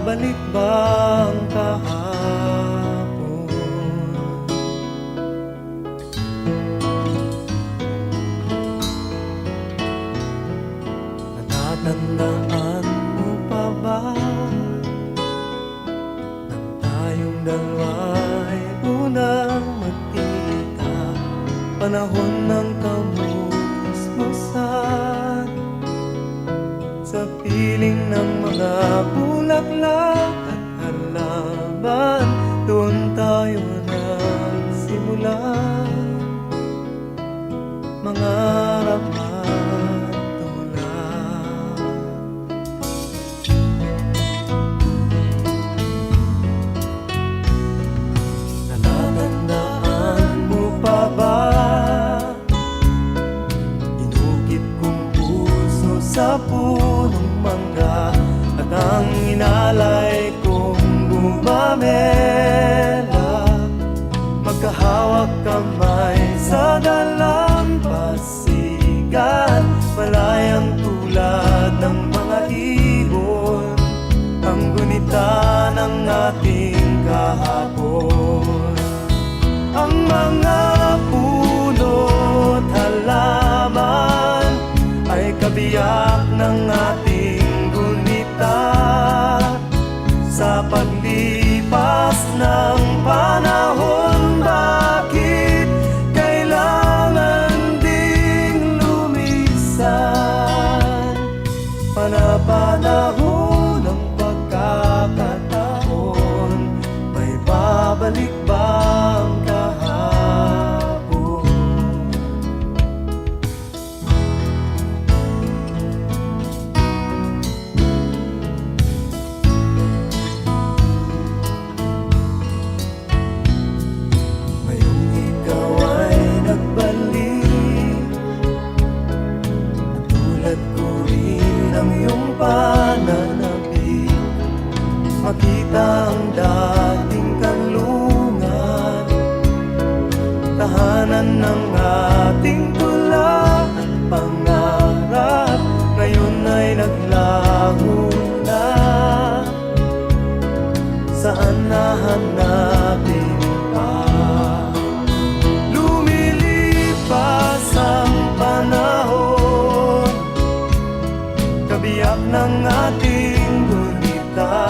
babalik ba ang kahapon? Natatandaan mo pa ba nang tayong dalawa'y unang magkita? Panahon ng kamusmusan, sa piling ng mga bulaklak at halaman, doon tayo nagsimula mangarap at tumulak. Natatandaan mo pa ba inukit kong puso sa punong mangga, at ang inalay kong gumamela, magkahawak kamay sa dalampasigan, malayang tulad ng mga ibon, ang gunita ng ating kahapon. Ang mga puno't halaman ay kabiyak ng ating gunita, sa paglipas ng panahon. Bakit kailangan ding lumisan? Panapanahon ng pagkakataon, may babalik ba ang kahapon? Ngayong ikaw ay nagbalik, natulad ko rin ang iyong pananabik, makita ang dating kanlungan, tahanan ng ating tula at pangarap, ngayon ay naglaho na. Saan nahanapin pa? Lumilipas ang panahon, kabiyak ng ating gunita,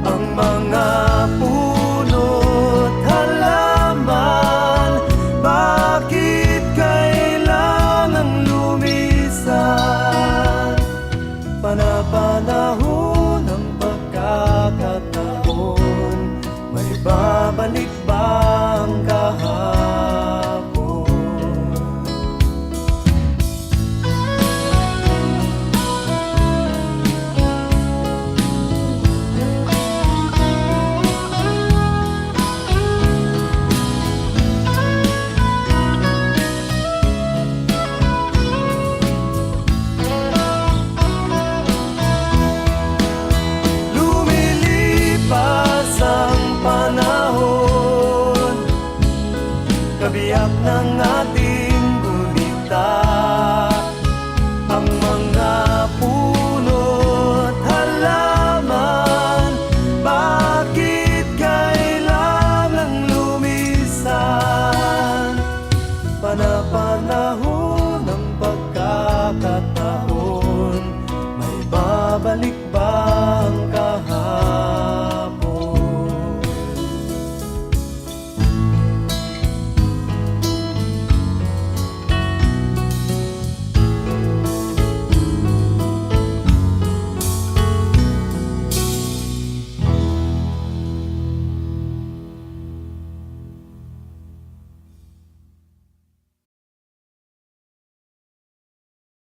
ang mga puno't halaman. Bakit kailangan lumisan? Panapanahon ng pagkakataon, may babalik ba ang kahapon? Lumilipas ang panahon, kabiyak ng ating gunita, ang mga puno't halaman. Bakit kailangan lumisan? Panapana